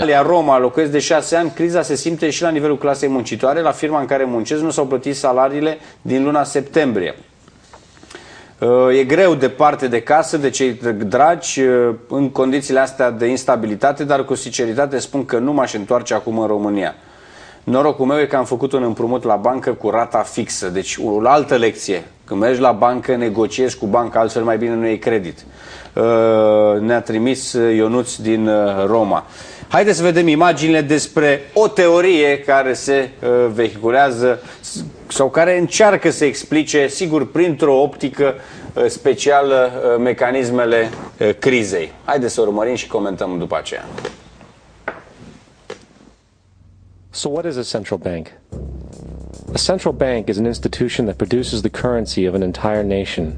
Italia, Roma, locuiesc de 6 ani, criza se simte și la nivelul clasei muncitoare. La firma în care muncesc nu s-au plătit salariile din luna septembrie. E greu departe de casă, de cei dragi, în condițiile astea de instabilitate, dar cu sinceritate spun că nu m-aș întoarce acum în România. Norocul meu e că am făcut un împrumut la bancă cu rata fixă. Deci o altă lecție. Când mergi la bancă, negociezi cu banca, altfel mai bine nu iei credit. Ne-a trimis Ionuț din Roma. Haideți să vedem imaginile despre o teorie care se vehiculează sau care încearcă să explice, sigur, printr-o optică specială, mecanismele crizei. Haideți să urmărim și comentăm după aceea. So what is a central bank? A central bank is an institution that produces the currency of an entire nation.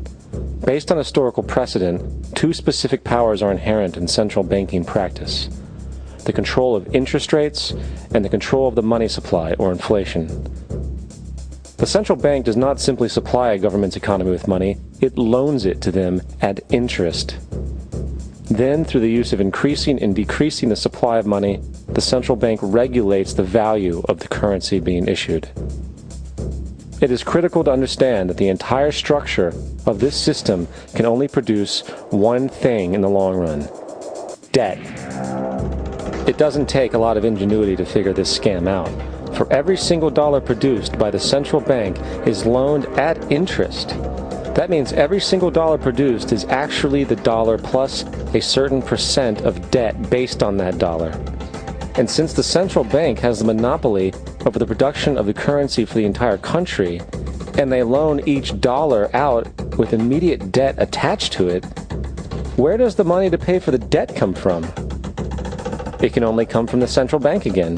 Based on historical precedent, two specific powers are inherent in central banking practice: the control of interest rates and the control of the money supply, or inflation. The central bank does not simply supply a government's economy with money, it loans it to them at interest. Then, through the use of increasing and decreasing the supply of money, the central bank regulates the value of the currency being issued. It is critical to understand that the entire structure of this system can only produce one thing in the long run: debt. It doesn't take a lot of ingenuity to figure this scam out. For every single dollar produced by the central bank is loaned at interest. That means every single dollar produced is actually the dollar plus a certain percent of debt based on that dollar. And since the central bank has the monopoly over the production of the currency for the entire country, and they loan each dollar out with immediate debt attached to it, where does the money to pay for the debt come from? It can only come from the central bank again,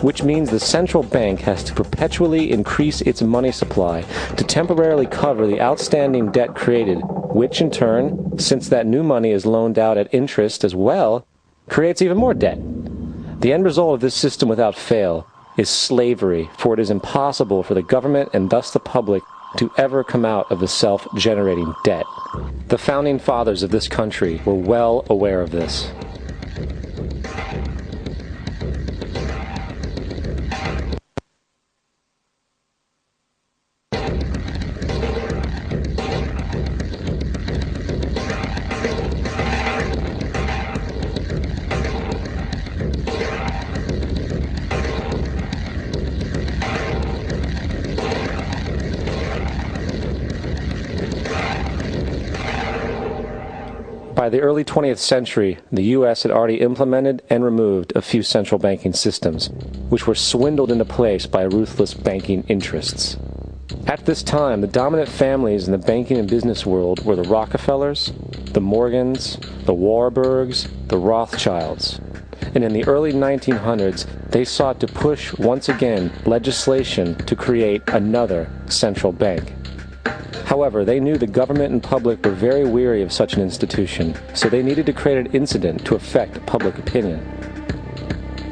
which means the central bank has to perpetually increase its money supply to temporarily cover the outstanding debt created, which in turn, since that new money is loaned out at interest as well, creates even more debt. The end result of this system without fail is slavery, for it is impossible for the government and thus the public to ever come out of the self-generating debt. The founding fathers of this country were well aware of this. By the early 20th century, the U.S. had already implemented and removed a few central banking systems, which were swindled into place by ruthless banking interests. At this time, the dominant families in the banking and business world were the Rockefellers, the Morgans, the Warburgs, the Rothschilds. And in the early 1900s, they sought to push once again legislation to create another central bank. However, they knew the government and public were very weary of such an institution, so they needed to create an incident to affect public opinion.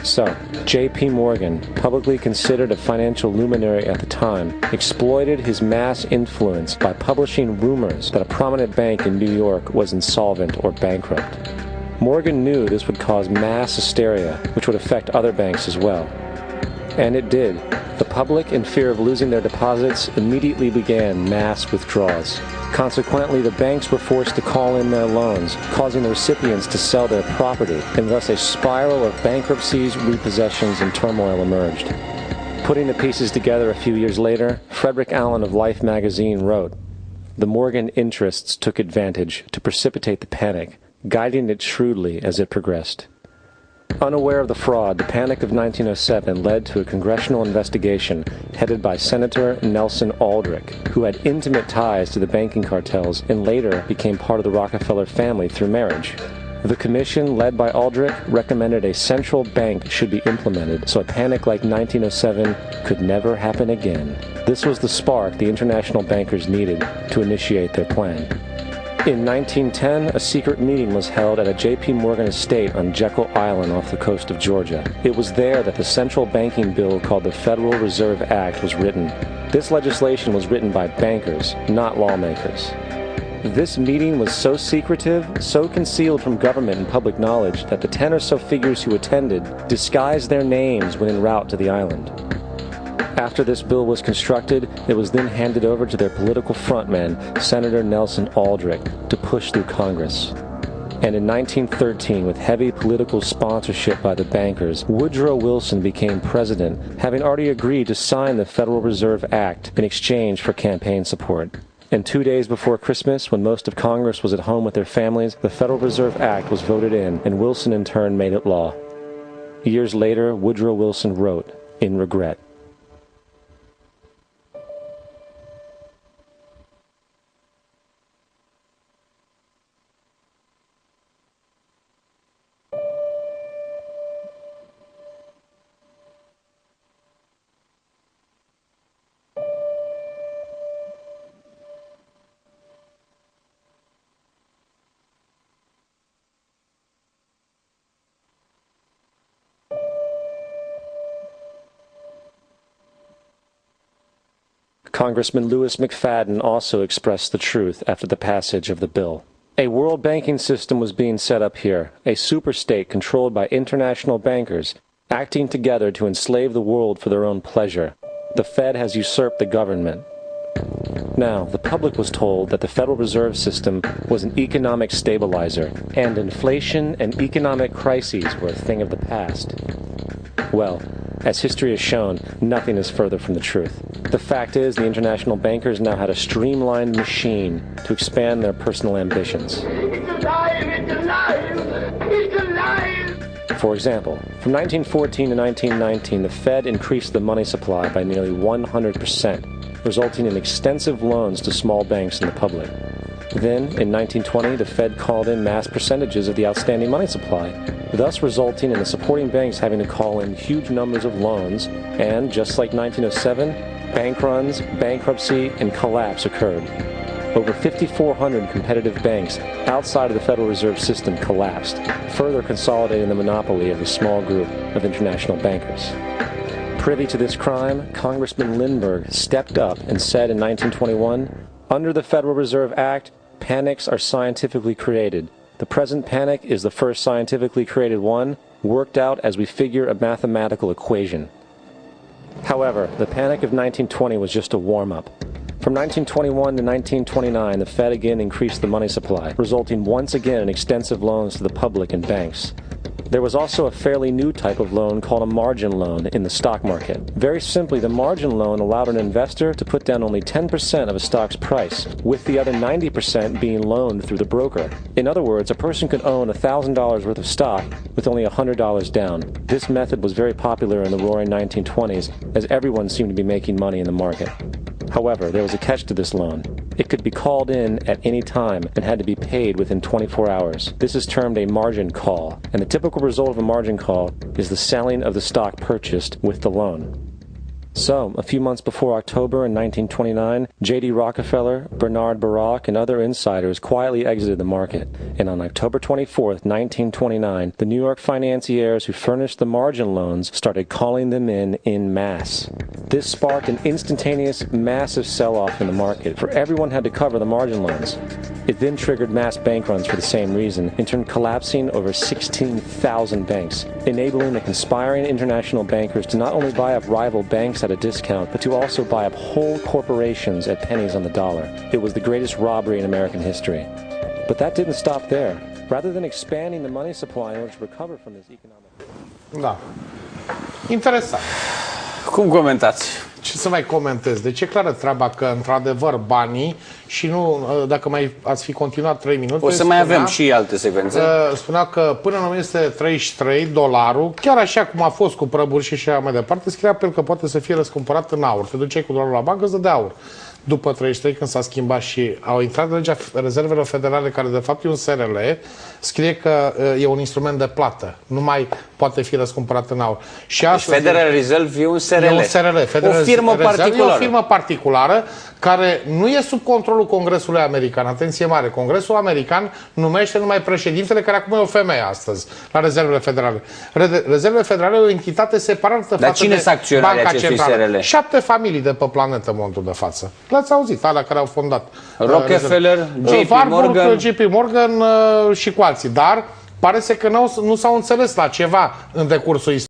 So, J.P. Morgan, publicly considered a financial luminary at the time, exploited his mass influence by publishing rumors that a prominent bank in New York was insolvent or bankrupt. Morgan knew this would cause mass hysteria, which would affect other banks as well. And it did. The public, in fear of losing their deposits, immediately began mass withdrawals. Consequently, the banks were forced to call in their loans, causing the recipients to sell their property, and thus a spiral of bankruptcies, repossessions, and turmoil emerged. Putting the pieces together a few years later, Frederick Allen of Life magazine wrote, "The Morgan interests took advantage to precipitate the panic, guiding it shrewdly as it progressed." Unaware of the fraud, the Panic of 1907 led to a congressional investigation headed by Senator Nelson Aldrich, who had intimate ties to the banking cartels and later became part of the Rockefeller family through marriage. The commission, led by Aldrich, recommended a central bank should be implemented so a panic like 1907 could never happen again. This was the spark the international bankers needed to initiate their plan. In 1910, a secret meeting was held at a J.P. Morgan estate on Jekyll Island off the coast of Georgia. It was there that the central banking bill called the Federal Reserve Act was written. This legislation was written by bankers, not lawmakers. This meeting was so secretive, so concealed from government and public knowledge that the 10 or so figures who attended disguised their names when en route to the island. After this bill was constructed, it was then handed over to their political frontman, Senator Nelson Aldrich, to push through Congress. And in 1913, with heavy political sponsorship by the bankers, Woodrow Wilson became president, having already agreed to sign the Federal Reserve Act in exchange for campaign support. And 2 days before Christmas, when most of Congress was at home with their families, the Federal Reserve Act was voted in, and Wilson in turn made it law. Years later, Woodrow Wilson wrote, in regret, Congressman Louis McFadden also expressed the truth after the passage of the bill. A world banking system was being set up here, a superstate controlled by international bankers, acting together to enslave the world for their own pleasure. The Fed has usurped the government. Now, the public was told that the Federal Reserve System was an economic stabilizer, and inflation and economic crises were a thing of the past. Well, as history has shown, nothing is further from the truth. The fact is, the international bankers now had a streamlined machine to expand their personal ambitions. It's alive! It's alive! It's alive! For example, from 1914 to 1919, the Fed increased the money supply by nearly 100%, resulting in extensive loans to small banks and the public. Then, in 1920, the Fed called in mass percentages of the outstanding money supply, thus resulting in the supporting banks having to call in huge numbers of loans, and, just like 1907, bank runs, bankruptcy, and collapse occurred. Over 5,400 competitive banks outside of the Federal Reserve System collapsed, further consolidating the monopoly of a small group of international bankers. Privy to this crime, Congressman Lindbergh stepped up and said in 1921, "Under the Federal Reserve Act, panics are scientifically created. The present panic is the first scientifically created one, worked out as we figure a mathematical equation." However, the panic of 1920 was just a warm-up. From 1921 to 1929, the Fed again increased the money supply, resulting once again in extensive loans to the public and banks. There was also a fairly new type of loan called a margin loan in the stock market. Very simply, the margin loan allowed an investor to put down only 10% of a stock's price, with the other 90% being loaned through the broker. In other words, a person could own $1,000 worth of stock with only $100 down. This method was very popular in the roaring 1920s, as everyone seemed to be making money in the market. However, there was a catch to this loan. It could be called in at any time and had to be paid within 24 hours. This is termed a margin call, and the typical result of a margin call is the selling of the stock purchased with the loan. So, a few months before October in 1929, J.D. Rockefeller, Bernard Baruch, and other insiders quietly exited the market, and on October 24, 1929, the New York financiers who furnished the margin loans started calling them in masse. This sparked an instantaneous, massive sell-off in the market, for everyone had to cover the margin loans. It then triggered mass bank runs for the same reason, in turn collapsing over 16,000 banks, enabling the conspiring international bankers to not only buy up rival banks at a discount, but to also buy up whole corporations at pennies on the dollar. It was the greatest robbery in American history. But that didn't stop there. Rather than expanding the money supply in order to recover from this economic... Da. Interesant. Cum comentați? Ce să mai comentez? Deci e clară treaba că, într-adevăr, banii și nu, dacă mai ați fi continuat 3 minute... O să mai avem și alte secvențe. Spunea că până în 1933 dolarul, chiar așa cum a fost cu prăburi și așa mai departe, scria pe el că poate să fie răscumpărat în aur. Te duceai cu dolarul la bancă, îți dădea aur. După 33, când s-a schimbat și au intrat legea rezervelor federale, care de fapt e un SRL, scrie că e un instrument de plată. Nu mai poate fi răscumpărat în aur. Și deci Federal Reserve e un SRL. E un SRL. O firmă particulară. E o firmă particulară care nu e sub controlul Congresului American. Atenție mare. Congresul American numește numai președintele, care acum e o femeie astăzi, la rezervele federale. Rezervele federale e o entitate separată față de Banca Centrală. 7 familii de pe planetă în momentul de față. Le-ați auzit, alea care au fondat. Rockefeller, JP Morgan și cu alții. Dar pare să că nu s-au înțeles la ceva în decursul istoriei.